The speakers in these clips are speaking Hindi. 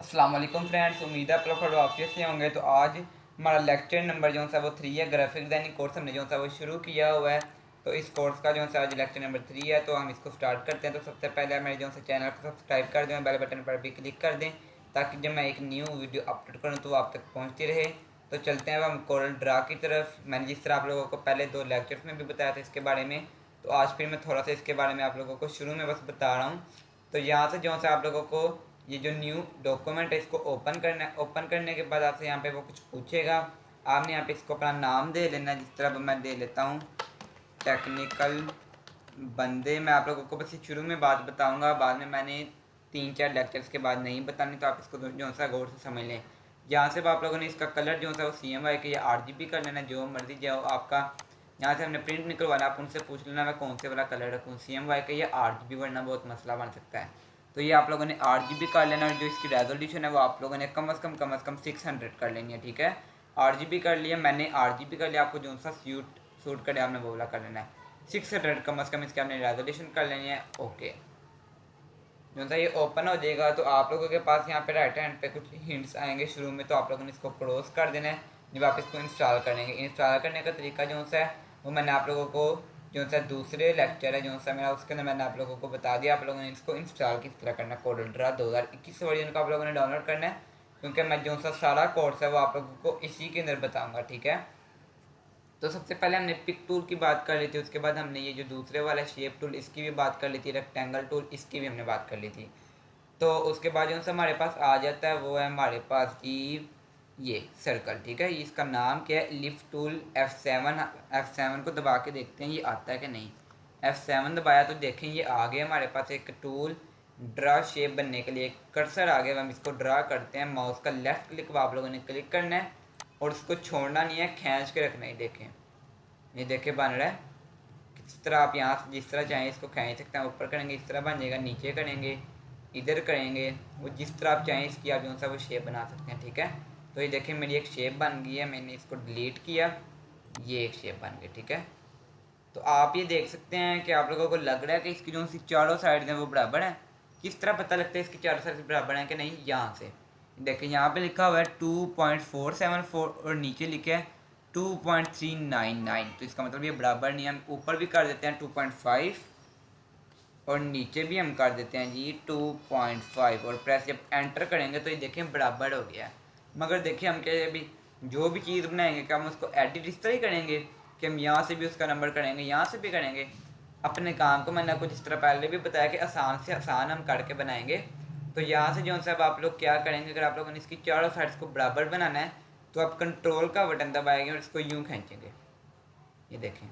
अस्सलाम वालेकुम फ्रेंड्स, उम्मीद है आप लोग आफियत से होंगे। तो आज हमारा लेक्चर नंबर जो है वो 3 है। ग्राफिक डिज़ाइनिंग कोर्स हमने जो है वो शुरू किया हुआ है। तो इस कोर्स का जो है आज लेक्चर नंबर 3 है। तो हम इसको स्टार्ट करते हैं। तो सबसे पहले मेरे जो है चैनल को सब्सक्राइब कर दें, बेल बटन पर भी क्लिक कर दें ताकि जब मैं एक न्यू वीडियो अपलोड करूँ तो वो आप तक पहुँचती रहे। तो चलते हैं अब हम कोरल ड्रा की तरफ। मैंने जिस तरह आप लोगों को पहले 2 लेक्चर्स में भी बताया था इसके बारे में, तो आज फिर मैं थोड़ा सा इसके बारे में आप लोगों को शुरू में बस बता रहा हूँ। तो यहाँ से जो है आप लोगों को ये जो न्यू डॉक्यूमेंट है इसको ओपन करना है। ओपन करने के बाद आपसे यहाँ पे वो कुछ पूछेगा। आपने यहाँ पे इसको अपना नाम दे लेना, जिस तरह मैं दे लेता हूँ टेक्निकल बंदे। मैं आप लोगों को बस शुरू में बात बताऊँगा, बाद में मैंने 3-4 लेक्चर्स के बाद नहीं बतानी, तो आप इसको जो सा गौर से समझ लें। यहाँ से आप लोगों ने इसका कलर जो है वो CMY के या RGB कर लेना, जो मर्जी जो आपका। यहाँ से हमने प्रिंट निकलवाना, आप उनसे पूछ लेना मैं कौन से वाला कलर रखूँ, CMY का या RGB, वरना बहुत मसला बन सकता है। तो ये आप लोगों ने RGB कर लेना, और जो इसकी रेजोल्यूशन है वो आप लोगों ने कम से कम 600 कर लेनी है। ठीक है, RGB कर लिया, मैंने RGB कर लिया। आपको जो सा सूट करे आपने वो वाला कर लेना है। 600 कम से कम इसकी आपने रेजोल्यूशन कर लेनी है। ओके, जो सा ये ओपन हो जाएगा तो आप लोगों के पास यहाँ पे राइट हैंड पे कुछ हिंट्स आएंगे शुरू में, तो आप लोगों ने इसको क्रॉस कर देना है जब आप इसको इंस्टॉल करेंगे। इंस्टॉल करने का तरीका जो सा है वो मैंने आप लोगों को जो सा दूसरे लेक्चर है जो सा मेरा, उसके अंदर मैंने आप लोगों को बता दिया। आप लोगों ने इसको इंस्टॉल किस तरह करना है। कोरल ड्रा 2021 वर्जन का आप लोगों ने डाउनलोड करना है, क्योंकि मैं जो सा सारा कोर्स है वो आप लोगों को इसी के अंदर बताऊँगा। ठीक है, तो सबसे पहले हमने पिक टूल की बात कर ली थी, उसके बाद हमने ये जो दूसरे वाला शेप टूल इसकी भी बात कर ली थी, रेक्टेंगल टूल इसकी भी हमने बात कर ली थी। तो उसके बाद जो सा हमारे पास आ जाता है वो है हमारे पास की ये सर्कल। ठीक है, इसका नाम क्या है, लिफ्ट टूल। F7 को दबा के देखते हैं ये आता है कि नहीं। F7 दबाया तो देखें ये आ गया हमारे पास एक टूल ड्रा शेप बनने के लिए। कर्सर आ गया, हम इसको ड्रा करते हैं। माउस का लेफ्ट क्लिक आप लोगों ने क्लिक करना है और इसको छोड़ना नहीं है, खींच के रखना है। देखें ये देखें बन रहा है। किस तरह आप यहाँ से जिस तरह चाहें इसको खींच सकते हैं। ऊपर करेंगे इस तरह बन जाएगा, नीचे करेंगे इधर करेंगे, वो जिस तरह आप चाहें इसकी आप जो सा वो शेप बना सकते हैं। ठीक है, तो ये देखें मेरी एक शेप बन गई है, मैंने इसको डिलीट किया, ये एक शेप बन गई। ठीक है, तो आप ये देख सकते हैं कि आप लोगों को लग रहा है कि इसकी जो सी चारों साइड हैं वो बराबर हैं। किस तरह पता लगता है इसकी चारों साइड बराबर हैं कि नहीं, यहाँ से देखें यहाँ पे लिखा हुआ है 2.474 और नीचे लिखे है 2.399, तो इसका मतलब ये बराबर नहीं है। हम ऊपर भी कर देते हैं 2.5 और नीचे भी हम कर देते हैं जी 2.5, और प्रेस जब एंटर करेंगे तो ये देखें बराबर हो गया है। मगर देखिए हम क्या अभी जो भी चीज़ बनाएंगे क्या हम उसको एडिट इस तरह ही करेंगे कि हम यहाँ से भी उसका नंबर करेंगे, यहाँ से भी करेंगे। अपने काम को मैंने आपको जिस तरह पहले भी बताया कि आसान से आसान हम करके बनाएंगे। तो यहाँ से जो है अब आप लोग क्या करेंगे, अगर आप लोगों ने इसकी चारों साइड्स को बराबर बनाना है तो आप कंट्रोल का बटन दबाएंगे और इसको यूँ खींचेंगे। ये देखें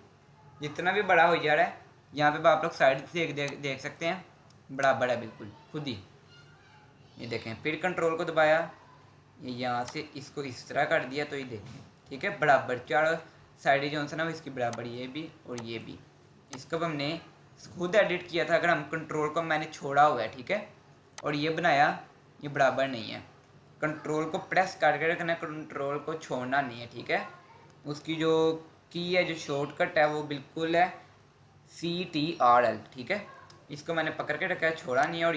जितना भी बड़ा हो जा रहा है, यहाँ पे आप लोग साइड से देख सकते हैं बराबर है बिल्कुल खुद ही। ये देखें फिर कंट्रोल को दबाया, ये यहाँ से इसको इस तरह कर दिया, तो ये देखें ठीक है बराबर चारों साइड जो है ना इसकी बराबर, ये भी और ये भी। इसको हमने खुद एडिट किया था, अगर हम कंट्रोल को मैंने छोड़ा हुआ है ठीक है, और ये बनाया, ये बराबर नहीं है। कंट्रोल को प्रेस करके रखना, कंट्रोल को छोड़ना नहीं है। ठीक है, उसकी जो की है जो शॉर्टकट है वो बिल्कुल है CTRL। ठीक है, इसको मैंने पकड़ के रखा है, छोड़ा नहीं है। और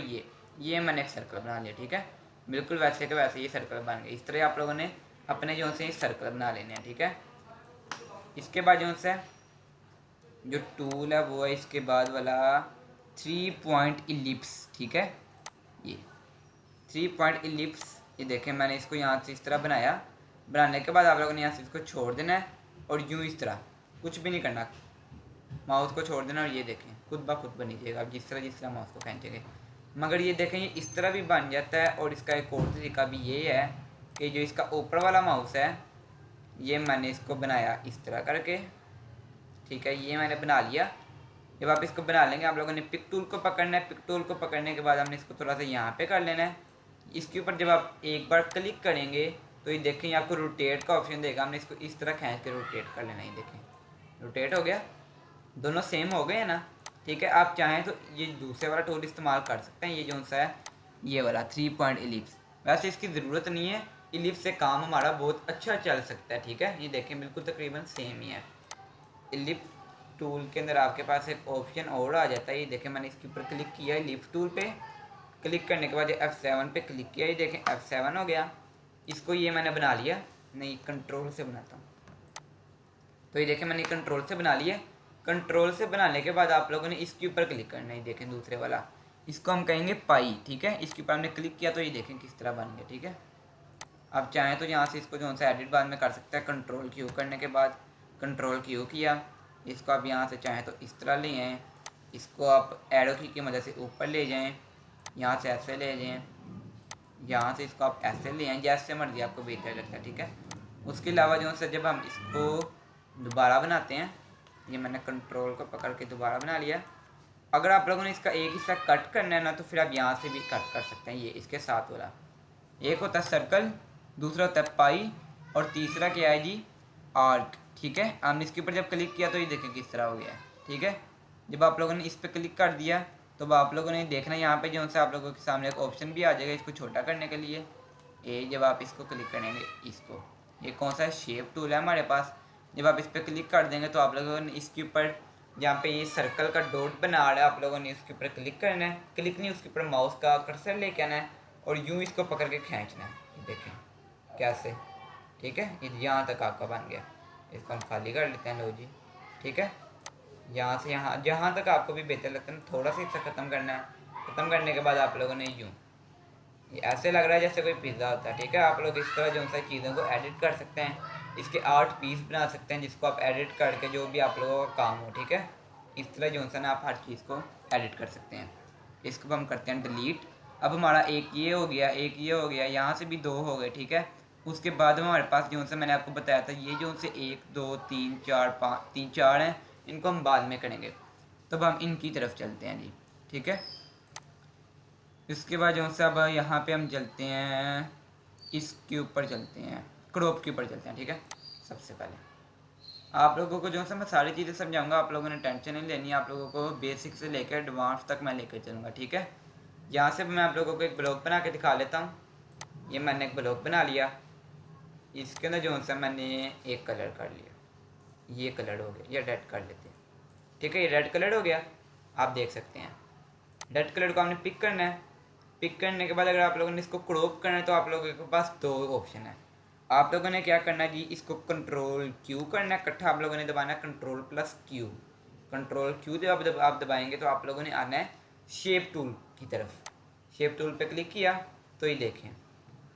ये मैंने एक सर्कल बना लिया। ठीक है, बिल्कुल वैसे के वैसे ये सर्कल बन गए। इस तरह आप लोगों ने अपने जो से सर्कल बना लेने हैं। ठीक है, इसके बाद जो से जो टूल है वो है इसके बाद वाला 3 पॉइंट इलिप्स। ठीक है, ये 3 पॉइंट इलिप्स, ये देखें मैंने इसको यहाँ से इस तरह बनाया। बनाने के बाद आप लोगों ने यहाँ से इसको छोड़ देना है और यूँ इस तरह, कुछ भी नहीं करना, माउस को छोड़ देना और ये देखें खुद ब खुद बनी जाएगा आप जिस तरह माउस को खींचेंगे। मगर ये देखें ये इस तरह भी बन जाता है। और इसका एक और तरीका भी ये है कि जो इसका ऊपर वाला माउस है ये मैंने इसको बनाया इस तरह करके। ठीक है, ये मैंने बना लिया। जब आप इसको बना लेंगे आप लोगों ने पिक टूल को पकड़ना है। पिक टूल को पकड़ने के बाद हमने इसको थोड़ा सा यहाँ पे कर लेना है। इसके ऊपर जब आप एक बार क्लिक करेंगे तो ये देखें आपको रोटेट का ऑप्शन देगा, हमने इसको इस तरह खींच के रोटेट कर लेना है। देखें रोटेट हो गया, दोनों सेम हो गए हैं ना। ठीक है, आप चाहें तो ये दूसरे वाला टूल इस्तेमाल कर सकते हैं, ये जो सा है ये वाला 3 पॉइंट इलिप्स। वैसे इसकी ज़रूरत नहीं है, इलिप्स से काम हमारा बहुत अच्छा चल सकता है। ठीक है, ये देखें बिल्कुल तकरीबन सेम ही है। इलिप्स टूल के अंदर आपके पास एक ऑप्शन और आ जाता है, ये देखें मैंने इसके ऊपर क्लिक किया है इलिप्स टूल पे, क्लिक करने के बाद F7 पे क्लिक किया, ये देखें F7 हो गया। इसको ये मैंने बना लिया, नहीं कंट्रोल से बनाता हूँ। तो ये देखें मैंने कंट्रोल से बना लिया। कंट्रोल से बनाने के बाद आप लोगों ने इसके ऊपर क्लिक करना है, देखें दूसरे वाला, इसको हम कहेंगे पाई, ठीक है। इसके ऊपर हमने क्लिक किया तो ये देखें किस तरह बन गया, ठीक है। आप चाहें तो यहाँ से इसको जो सा एडिट बाद में कर सकते हैं। कंट्रोल क्यू करने के बाद कंट्रोल क्यू किया, इसको आप यहाँ से चाहें तो इस तरह ले आएँ, इसको आप एरो की मदद से ऊपर ले जाएँ, यहाँ से ऐसे ले जाएँ, यहाँ से इसको आप ऐसे ले आएँ, जैसे मर्जी आपको बेहतर लगता है, ठीक है। उसके अलावा जो है जब हम इसको दोबारा बनाते हैं, ये मैंने कंट्रोल को पकड़ के दोबारा बना लिया। अगर आप लोगों ने इसका एक हिस्सा कट करना है ना, तो फिर आप यहाँ से भी कट कर सकते हैं। ये इसके साथ वाला एक होता है सर्कल, दूसरा होता है पाई, और तीसरा क्या है जी, आर्क, ठीक है। हमने इसके ऊपर जब क्लिक किया तो ये देखें किस तरह हो गया है, ठीक है। जब आप लोगों ने इस पर क्लिक कर दिया तो आप लोगों ने देखना यहाँ पे जो है आप लोगों के सामने एक ऑप्शन भी आ जाएगा इसको छोटा करने के लिए। ये जब आप इसको क्लिक करेंगे, इसको, ये कौन सा है, शेप टूल है हमारे पास। जब आप इस पर क्लिक कर देंगे तो आप लोगों ने इसके ऊपर जहाँ पे ये सर्कल का डॉट बना रहा है, आप लोगों ने इसके ऊपर क्लिक करना है। क्लिक नहीं, उसके ऊपर माउस का कर्सर लेके आना है और यूँ इसको पकड़ के खींचना है, देखें कैसे, ठीक है। ये यहाँ तक आपका बन गया। इसको हम खाली कर लेते हैं, लो जी, ठीक है। यहाँ से यहाँ जहाँ तक आपको भी बेहतर लगता है, थोड़ा सा इससे ख़त्म करना है। ख़त्म करने के बाद आप लोगों ने यूँ, ये ऐसे लग रहा है जैसे कोई पिज़्ज़ा होता है, ठीक है। आप लोग इस तरह जो सा चीज़ों को एडिट कर सकते हैं। इसके 8 पीस बना सकते हैं जिसको आप एडिट करके जो भी आप लोगों का काम हो, ठीक है। इस तरह जो सा ना आप हर चीज़ को एडिट कर सकते हैं। इसको हम करते हैं डिलीट। अब हमारा एक ये हो गया, एक ये हो गया, यहाँ से भी 2 हो गए, ठीक है। उसके बाद हमारे पास जो सा मैंने आपको बताया था, ये जो से 1 2 3 4 5 3 4 हैं, इनको हम बाद में करेंगे। तब हम इनकी तरफ चलते हैं जी, ठीक है। इसके बाद जो से अब यहाँ पे हम चलते हैं, इसके ऊपर चलते हैं, क्रॉप के ऊपर चलते हैं, ठीक है। सबसे पहले आप लोगों को जो से मैं सारी चीज़ें समझाऊंगा, आप लोगों ने टेंशन नहीं लेनी, आप लोगों को बेसिक से लेकर एडवांस तक मैं लेकर चलूँगा, ठीक है। यहाँ से मैं आप लोगों को एक ब्लॉग बना के दिखा लेता हूँ। ये मैंने एक ब्लॉग बना लिया, इसके अंदर जो सा मैंने एक कलर कर लिया, ये कलर हो गया, ये रेड कर लेते हैं, ठीक है। ये रेड कलर हो गया, आप देख सकते हैं। रेड कलर को हमने पिक करना है। पिक करने के बाद अगर आप लोगों ने इसको क्रॉप करना है तो आप लोगों के पास 2 ऑप्शन है। आप लोगों ने क्या करना है जी, इसको कंट्रोल क्यू करना है, इकट्ठा आप लोगों ने दबाना है control plus Q. Control Q जब आप दबाएंगे तो आप लोगों ने आना है शेप टूल की तरफ। शेप टूल पे क्लिक किया तो ये देखें,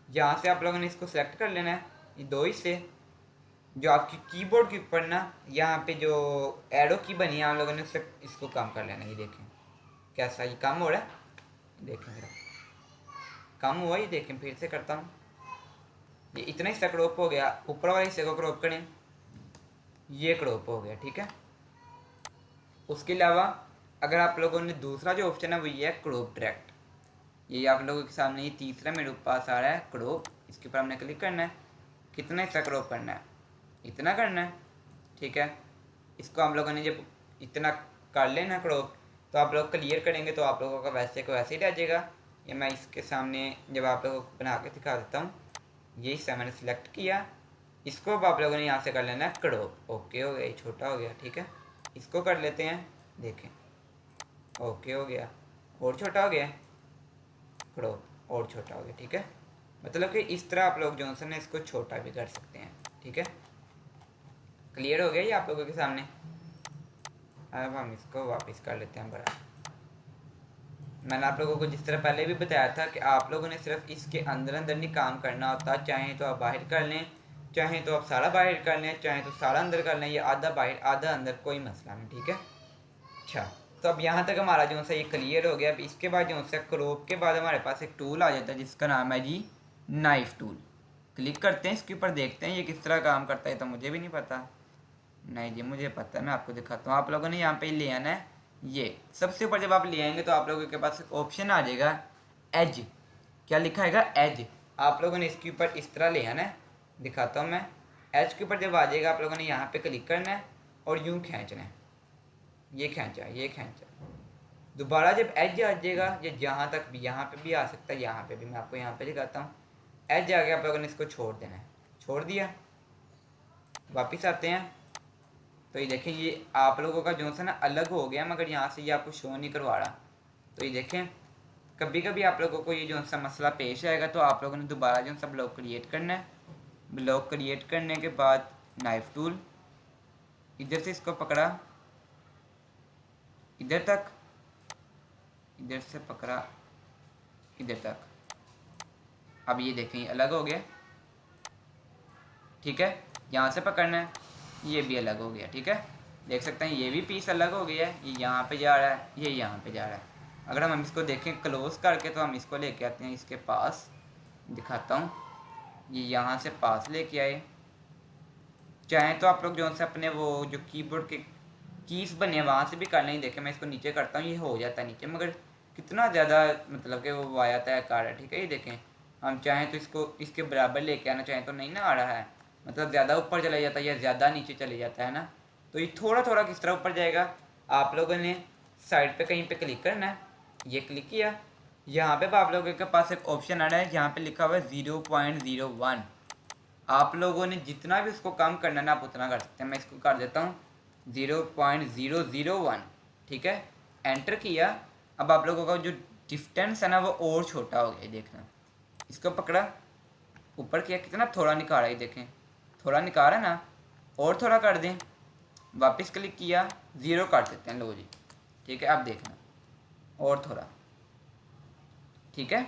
यहाँ से आप लोगों ने इसको सेलेक्ट कर लेना है, ये 2 हिस्से जो आपकी कीबोर्ड के ऊपर ना यहाँ पे जो एरो की बनी है, आप लोगों ने उससे इसको कम कर लेना। ये देखें कैसा ये कम हो रहा है, देखें जरा कम हुआ, ये देखें फिर से करता हूँ, ये इतना हिस्सा क्रॉप हो गया। ऊपर वाले हिस्से को क्रॉप करें, ये क्रॉप हो गया, ठीक है। उसके अलावा अगर आप लोगों ने दूसरा जो ऑप्शन है वो ये है क्रॉप डायरेक्ट। ये आप लोगों के सामने ये तीसरा मेरे पास आ रहा है क्रॉप, इसके ऊपर हमने क्लिक करना है। कितना हिस्सा क्रॉप करना है, इतना करना है, ठीक है। इसको हम लोगों ने जब इतना कर लेना क्रॉप तो आप लोग क्लियर करेंगे तो आप लोगों का वैसे को वैसे ही रह जाएगा। ये मैं इसके सामने जब आप लोगों को बना के दिखा देता हूँ, ये हिस्सा मैंने सेलेक्ट किया, इसको अब आप लोगों ने यहाँ से कर लेना है क्रॉप। ओके हो गया, ये छोटा हो गया, ठीक है। इसको कर लेते हैं, देखें ओके हो गया, और छोटा हो गया, क्रॉप और छोटा हो गया, ठीक है। मतलब कि इस तरह आप लोग जो है इसको छोटा भी कर सकते हैं, ठीक है। क्लियर हो गया ये आप लोगों के सामने। अब हम इसको वापस कर लेते हैं बड़ा। मैंने आप लोगों को जिस तरह पहले भी बताया था कि आप लोगों ने सिर्फ इसके अंदर अंदर नहीं काम करना होता, चाहे तो आप बाहर कर लें, चाहे तो आप सारा बाहर कर लें, चाहे तो सारा अंदर कर लें, या आधा बाहर आधा अंदर, कोई मसला नहीं, ठीक है। अच्छा, तो अब यहाँ तक हमारा जो सा ये क्लियर हो गया। अब इसके बाद जो सा क्रॉप के बाद हमारे पास एक टूल आ जाता है जिसका नाम है जी नाइफ टूल। क्लिक करते हैं इसके ऊपर, देखते हैं ये किस तरह काम करता है। तो मुझे भी नहीं पता, नहीं जी मुझे पता है, मैं आपको दिखाता हूँ। आप लोगों ने यहाँ पे ले आना है, ये सबसे ऊपर जब आप ले आएंगे तो आप लोगों के पास ऑप्शन आ जाएगा एज। क्या लिखा है एज, आप लोगों ने इसके ऊपर इस तरह ले आना है, दिखाता हूँ मैं। एज के ऊपर जब आ जाएगा आप लोगों ने यहाँ पे क्लिक करना है और यूँ खींचना है, ये खींचा, ये खींचा। दोबारा जब एज आ जाएगा, ये जहाँ तक भी, यहाँ पे भी आ सकता है, यहाँ पे भी, मैं आपको यहाँ पे दिखाता हूँ। एज आ गया, आप लोगों ने इसको छोड़ देना है, छोड़ दिया। वापिस आते हैं तो ये देखें ये आप लोगों का जो सा ना अलग हो गया, मगर यहाँ से ये आपको शो नहीं करवा रहा। तो ये देखें कभी कभी आप लोगों को ये जो सा मसला पेश आएगा तो आप लोगों ने दोबारा जो सा ब्लॉक क्रिएट करना है। ब्लॉक क्रिएट करने के बाद नाइफ टूल, इधर से इसको पकड़ा इधर तक, इधर से पकड़ा इधर तक। अब ये देखें ये अलग हो गया, ठीक है। यहाँ से पकड़ना है, ये भी अलग हो गया, ठीक है। देख सकते हैं ये भी पीस अलग हो गया है, ये यहाँ पे जा रहा है, ये यहाँ पे जा रहा है। अगर हम इसको देखें क्लोज करके तो हम इसको लेके आते हैं इसके पास, दिखाता हूँ। ये यहाँ से पास लेके आए। चाहें तो आप लोग जो से अपने वो जो कीबोर्ड के कीज बने हैं वहाँ से भी कर लें। देखें मैं इसको नीचे करता हूँ, ये हो जाता है नीचे, मगर कितना ज़्यादा मतलब कि वो आ जाता है कार है, ठीक है। ये देखें हम चाहें तो इसको इसके बराबर लेके आना चाहें तो नहीं ना आ रहा है, मतलब ज़्यादा ऊपर चला जाता है या ज़्यादा नीचे चले जाता है ना। तो ये थोड़ा थोड़ा किस तरह ऊपर जाएगा, आप लोगों ने साइड पे कहीं पे क्लिक करना है। ये क्लिक किया, यहाँ पे आप लोगों के पास एक ऑप्शन आ रहा है, यहाँ पे लिखा हुआ है 0.01। आप लोगों ने जितना भी उसको कम करना है ना आप उतना कर सकते हैं। मैं इसको कर देता हूँ 0.001, ठीक है। एंटर किया। अब आप लोगों का जो डिस्टेंस है ना वो और छोटा हो गया, देखना। इसको पकड़ा, ऊपर किया, कितना थोड़ा निकाला, ये देखें थोड़ा निकाला ना, और थोड़ा कर दें। वापस क्लिक किया, 0 कर देते हैं, लो जी, ठीक है। अब देखना और थोड़ा, ठीक है।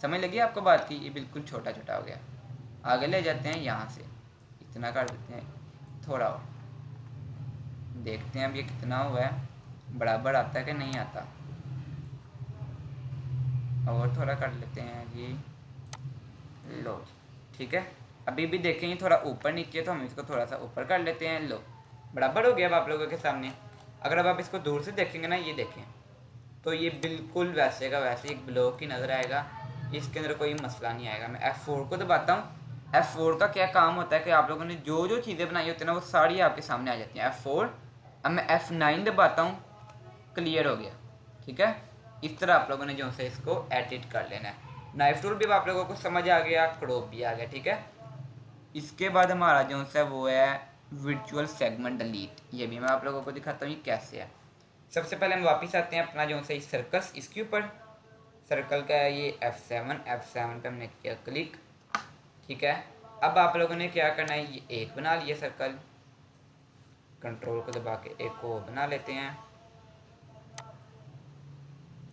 समझ लगी आपको बात की, ये बिल्कुल छोटा छोटा हो गया। आगे ले जाते हैं, यहाँ से इतना कर देते हैं, थोड़ा और देखते हैं अब ये कितना हुआ है, बराबर आता है कि नहीं आता। और थोड़ा कर लेते हैं ये, लो ठीक है। अभी भी देखें ये थोड़ा ऊपर नीचे, तो हम इसको थोड़ा सा ऊपर कर लेते हैं, लो बराबर हो गया अब आप लोगों के सामने। अगर अब आप इसको दूर से देखेंगे ना, ये देखें तो ये बिल्कुल वैसे का वैसे एक ब्लॉक ही नज़र आएगा, इसके अंदर कोई मसला नहीं आएगा। मैं F4 को दबाता हूँ। F4 का क्या काम होता है कि आप लोगों ने जो जो चीज़ें बनाई होती हैं ना वो सारी आपके सामने आ जाती हैं, F4। अब मैं F9 दबाता हूँ, क्लियर हो गया, ठीक है। इस तरह आप लोगों ने जो से इसको एडिट कर लेना है। नाइफ टूल भी आप लोगों को समझ आ गया, क्रॉप भी आ गया, ठीक है। इसके बाद हमारा जो है वो है वर्चुअल सेगमेंट डिलीट। ये भी मैं आप लोगों को दिखाता हूँ ये कैसे है। सबसे पहले हम वापस आते हैं अपना जो है सर्कस, इसके ऊपर सर्कल का है ये F7 पे हमने किया क्लिक, ठीक है। अब आप लोगों ने क्या करना है, ये एक बना लिया सर्कल, कंट्रोल को दबा के एक और बना लेते हैं,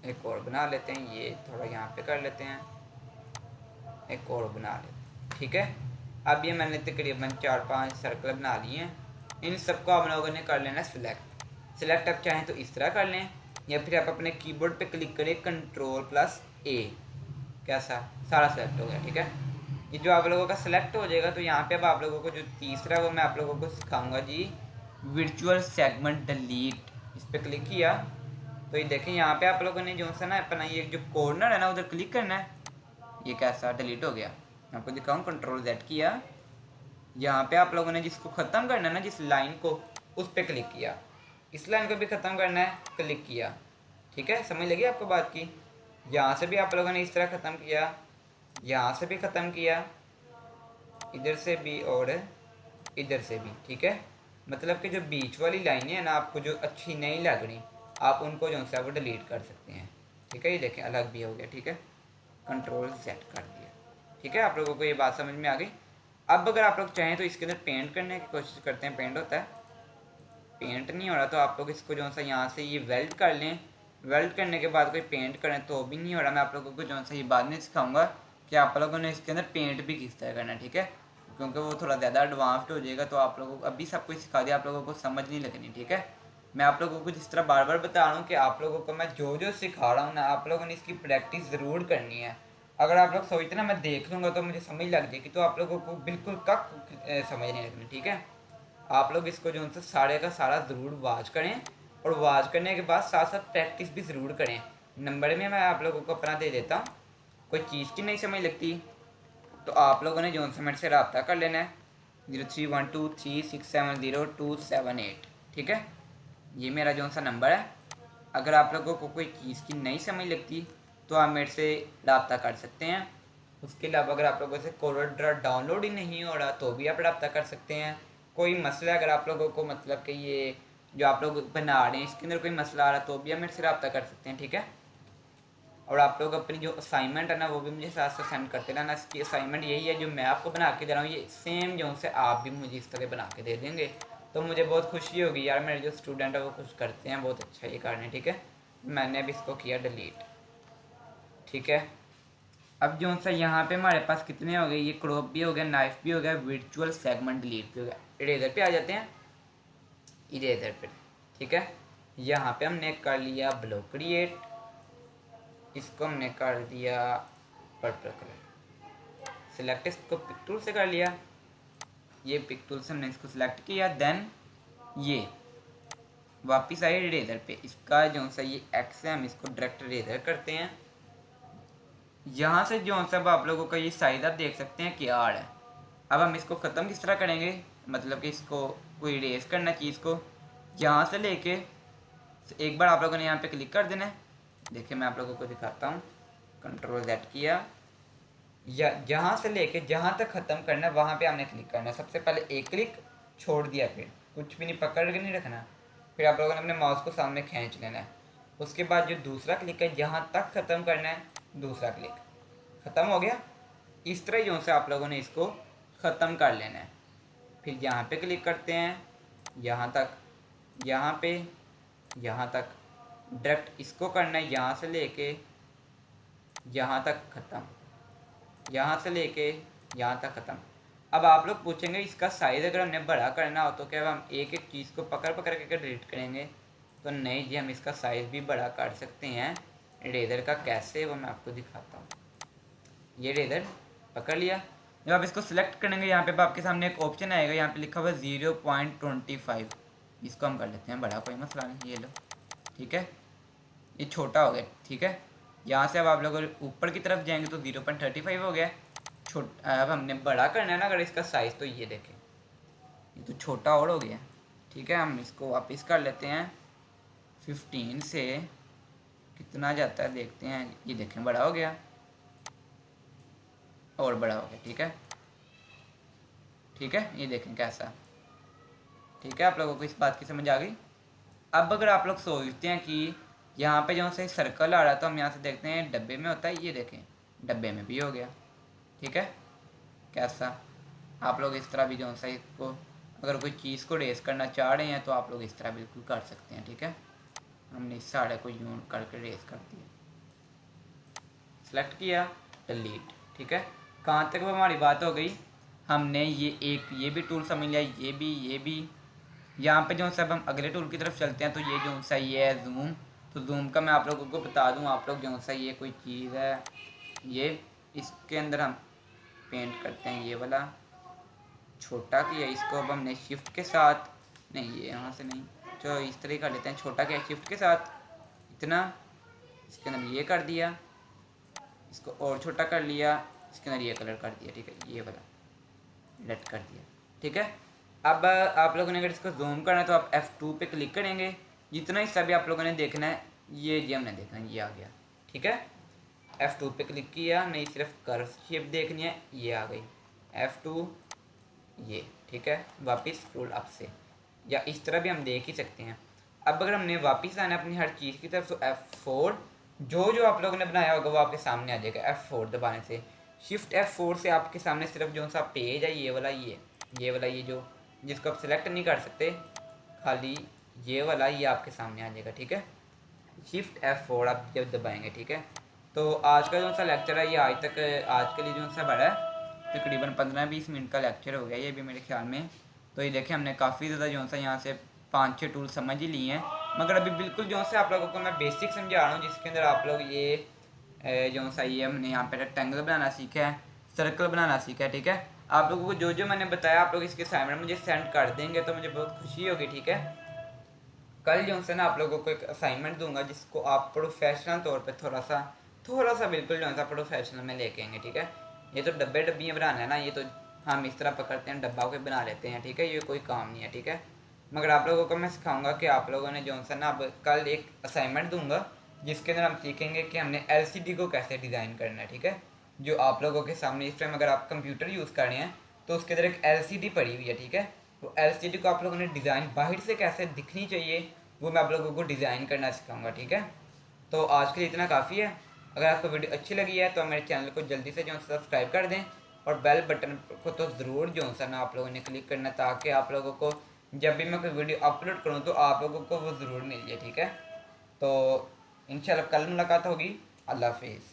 एक और बना लेते हैं, ये थोड़ा यहाँ पे कर लेते हैं, एक और बना लेते हैं, ठीक है। अब ये मैंने तकरीबन 4-5 सर्कल बना लिए हैं। इन सबको आप लोगों ने कर लेना सिलेक्ट। आप चाहें तो इस तरह कर लें, या फिर आप अपने कीबोर्ड पे क्लिक करें Ctrl+A, कैसा सारा सेलेक्ट हो गया, ठीक है। ये जो आप लोगों का सिलेक्ट हो जाएगा तो यहाँ पे अब आप लोगों को जो तीसरा वो मैं आप लोगों को सिखाऊंगा जी, वर्चुअल सेगमेंट डिलीट। इस पर क्लिक किया तो ये देखें यहाँ पे आप लोगों ने जो सा ना अपना ये जो कॉर्नर है ना उधर क्लिक करना है, ये कैसा डिलीट हो गया। आपको दिखाऊँ, Ctrl+Z किया, यहाँ पे आप लोगों ने जिसको ख़त्म करना है ना, जिस लाइन को, उस पर क्लिक किया। इस लाइन को भी ख़त्म करना है, क्लिक किया, ठीक है। समझ लगी आपको बात की। यहाँ से भी आप लोगों ने इस तरह ख़त्म किया, यहाँ से भी ख़त्म किया, इधर से भी और इधर से भी, ठीक है। मतलब कि जो बीच वाली लाइनें हैं ना आपको जो अच्छी नहीं लग रही, आप उनको जो है वो डिलीट कर सकते हैं, ठीक है। ये देखें अलग भी हो गया, ठीक है। Ctrl+Z कर दिया, ठीक है। आप लोगों को ये बात समझ में आ गई। अब अगर आप लोग चाहें तो इसके अंदर पेंट करने की कोशिश करते हैं, पेंट होता है, पेंट नहीं हो रहा तो आप लोग इसको जो सा यहाँ से ये वेल्ड कर लें। वेल्ड करने के बाद कोई पेंट करें तो भी नहीं हो रहा, मैं आप लोगों को जो सा ये बाद में सिखाऊंगा कि आप लोगों ने इसके अंदर पेंट भी किस तरह करना है, ठीक है। क्योंकि वो थोड़ा ज़्यादा एडवांस्ड हो जाएगा, तो आप लोगों को अभी सब कुछ सिखा दिया, आप लोगों को समझ नहीं लगनी, ठीक है। मैं आप लोगों को जिस तरह बार बार बता रहा हूँ कि आप लोगों को मैं जो जो सिखा रहा हूँ ना, आप लोगों ने इसकी प्रैक्टिस ज़रूर करनी है। अगर आप लोग सोचते ना मैं देख लूँगा तो मुझे समझ लग जाएगी, तो आप लोगों को बिल्कुल कक समझ नहीं लगनी, ठीक है। आप लोग इसको जो है सारे का सारा ज़रूर वाच करें, और वाच करने के बाद साथ साथ प्रैक्टिस भी ज़रूर करें। नंबर में मैं आप लोगों को अपना दे देता हूँ, कोई चीज़ की नहीं समझ लगती तो आप लोगों ने जो मेरे से रब्ता कर लेना है, 0312367027 ठीक है। ये मेरा जो सा नंबर है। अगर आप लोगों को कोई चीज़ की नहीं समझ लगती तो आप मेरे से रब्ता कर सकते हैं। उसके अलावा अगर आप लोगों से कोरोड्रा डाउनलोड ही नहीं हो रहा तो भी आप रब्ता कर सकते हैं। कोई मसला अगर आप लोगों को मतलब कि ये जो आप लोग बना रहे हैं इसके अंदर कोई मसला आ रहा तो भी आप मेरे से रब्ता कर सकते हैं, ठीक है। और आप लोग अपनी जो असाइनमेंट है ना वो भी मुझे साथ साथ सेंड करते रहना। इसकी असाइनमेंट यही है जो मैं आपको बना के दे रहा हूँ, ये सेम जो से आप भी मुझे इस तरह बना के दे देंगे तो मुझे बहुत खुशी होगी यार। मेरे जो स्टूडेंट है वो कुछ करते हैं, बहुत अच्छा ये कारण है, ठीक है। मैंने अब इसको किया डिलीट, ठीक है। अब जो सा यहाँ पे हमारे पास कितने हो गए, ये क्रॉप भी हो गया, नाइफ भी हो गया, वर्चुअल सेगमेंट डिलीट भी हो गया। इरेजर पे आ जाते हैं, इरेजर पे, ठीक है। यहाँ पे हमने कर लिया ब्लॉक क्रिएट, इसको हमने कर दिया पर्पल कलर, सिलेक्ट इसको पिक टूल से कर लिया, ये पिक टूल से हमने इसको सिलेक्ट किया। देन ये वापिस आए इरेजर पे, इसका जो सा ये एक्स है हम इसको डायरेक्ट इरेजर करते हैं। यहाँ से जो सब आप लोगों का ये साइज आप देख सकते हैं कि आड़ है। अब हम इसको ख़त्म किस तरह करेंगे, मतलब कि इसको कोई इरेज करना चीज़ को, यहाँ से लेके एक बार आप लोगों ने यहाँ पे क्लिक कर देना है। देखिए मैं आप लोगों को दिखाता हूँ, कंट्रोल Z किया, या जहाँ से लेके जहाँ तक ख़त्म करना है वहाँ पे हमने क्लिक करना है। सबसे पहले एक क्लिक छोड़ दिया, फिर कुछ भी नहीं, पकड़ के नहीं रखना, फिर आप लोगों ने अपने माउस को सामने खींच लेना है। उसके बाद जो दूसरा क्लिक है जहाँ तक ख़त्म करना है, दूसरा क्लिक, ख़त्म हो गया। इस तरह जो से आप लोगों ने इसको ख़त्म कर लेना है। फिर यहाँ पे क्लिक करते हैं, यहाँ तक, यहाँ पे, यहाँ तक, डायरेक्ट इसको करना है यहाँ से लेके यहाँ तक ख़त्म, यहाँ से लेके यहाँ तक ख़त्म। अब आप लोग पूछेंगे इसका साइज़ अगर हमने बड़ा करना हो तो क्या हम एक एक चीज़ को पकड़ पकड़ के डिलीट करेंगे, तो नहीं जी, हम इसका साइज़ भी बड़ा कर सकते हैं। इरेजर का कैसे, वो मैं आपको दिखाता हूँ। ये इरेजर पकड़ लिया, जब आप इसको सिलेक्ट करेंगे यहाँ पे आपके सामने एक ऑप्शन आएगा, यहाँ पे लिखा हुआ है 0.25, इसको हम कर लेते हैं बड़ा, कोई मसला नहीं, ये लो, ठीक है। ये छोटा हो गया, ठीक है। यहाँ से अब आप लोग ऊपर की तरफ जाएंगे तो 0.35 हो गया। अब हमने बड़ा करना है ना अगर इसका साइज़, तो ये देखें ये तो छोटा और हो गया, ठीक है। हम इसको वापस कर लेते हैं, 15 से कितना जाता है देखते हैं, ये देखें बड़ा हो गया और बड़ा हो गया, ठीक है, ठीक है। ये देखें कैसा, ठीक है। आप लोगों को इस बात की समझ आ गई। अब अगर आप लोग सोचते हैं कि यहाँ पे जो से सर्कल आ रहा है तो हम यहाँ से देखते हैं डब्बे में होता है, ये देखें डब्बे में भी हो गया, ठीक है। कैसा, आप लोग इस तरह भी जो सा इसको अगर कोई चीज़ को रेस करना चाह रहे हैं तो आप लोग इस तरह बिल्कुल कर सकते हैं, ठीक है। हमने इस साड़े को यूं करके रेस कर दिया, सेलेक्ट किया, डिलीट, ठीक है। कहाँ तक वो हमारी बात हो गई, हमने ये भी टूल समझ लिया, ये भी। यहाँ पे जो सब हम अगले टूल की तरफ चलते हैं तो ये जो सा ये है जूम, तो जूम का मैं आप लोगों को बता दूँ, आप लोग जो सा ये कोई चीज़ है, ये इसके अंदर हम पेंट करते हैं, ये वाला छोटा किया, इसको अब हमने शिफ्ट के साथ, नहीं ये यहाँ से नहीं, तो इस तरह कर लेते हैं, छोटा किया शिफ्ट के साथ इतना, इसके अंदर ये कर दिया, इसको और छोटा कर लिया, इसके अंदर ये कलर कर दिया, ठीक है, ये वाला लेट कर दिया, ठीक है। अब आप लोगों ने अगर इसको जूम करना है तो आप F2 पे क्लिक करेंगे, जितना हिस्सा भी आप लोगों ने देखना है ये हमने देखना है, ये आ गया, ठीक है। F2 पे क्लिक किया, नहीं सिर्फ कर्व शेप देखनी है, ये आ गई F2, ये, ठीक है। वापस स्क्रॉल अप से, या इस तरह भी हम देख ही सकते हैं। अब अगर हमने वापस आना अपनी हर चीज़ की तरफ तो F4, जो आप लोगों ने बनाया होगा वो आपके सामने आ जाएगा। F4 दबाने से, शिफ्ट F4 से आपके सामने सिर्फ जो सा पेज है ये वाला, ये वाला, ये जो जिसको आप सिलेक्ट नहीं कर सकते, खाली ये वाला, ये आपके सामने आ जाएगा, ठीक है। शिफ्ट F4 आप जब दबाएंगे, ठीक है। तो आज का जो सा लेक्चर है ये आज के लिए जो सा बड़ा है, तकरीबन 15-20 मिनट का लेक्चर हो गया ये भी मेरे ख्याल में। तो ये देखें हमने काफ़ी ज़्यादा जो सा यहाँ से 5-6 टूल समझ ही लिए हैं, मगर अभी बिल्कुल जो से आप लोगों को मैं बेसिक समझा रहा हूँ, जिसके अंदर आप लोग ये जो सा ये हमने यहाँ पे रेक्टेंगल बनाना सीखा है, सर्कल बनाना सीखा है, ठीक है। आप लोगों को जो मैंने बताया आप लोग इसके असाइनमेंट मुझे सेंड कर देंगे तो मुझे बहुत खुशी होगी, ठीक है। कल जो से ना आप लोगों को एक असाइनमेंट दूंगा जिसको आप प्रोफेशनल तौर पे थोड़ा सा बिल्कुल जो है प्रोफेशनल में लेके आएंगे, ठीक है। ये तो डब्बियाँ बनाना है ना, ये तो हम इस तरह पकड़ते हैं डब्बा को बना लेते हैं, ठीक है, ये कोई काम नहीं है, ठीक है। मगर आप लोगों को मैं सिखाऊंगा कि आप लोगों ने जो सा ना, अब कल एक असाइनमेंट दूंगा जिसके अंदर हम सीखेंगे कि हमने LCD को कैसे डिज़ाइन करना है, ठीक है। जो आप लोगों के सामने इस टाइम अगर आप कंप्यूटर यूज़ कर रहे हैं तो उसके अंदर एक LCD पड़ी हुई है, ठीक है। तो LCD को आप लोगों ने डिज़ाइन बाहर से कैसे दिखनी चाहिए वो मैं आप लोगों को डिज़ाइन करना सिखाऊंगा, ठीक है। तो आज के लिए इतना काफ़ी है। अगर आपको वीडियो अच्छी लगी है तो मेरे चैनल को जल्दी से जो है सब्सक्राइब कर दें और बेल बटन को तो ज़रूर जो है ना आप लोगों ने क्लिक करना, ताकि आप लोगों को जब भी मैं कोई वीडियो अपलोड करूँ तो आप लोगों को वो ज़रूर मिल जाए। ठीक है, तो इंशाल्लाह कल मुलाकात होगी। अल्लाह हाफिज़।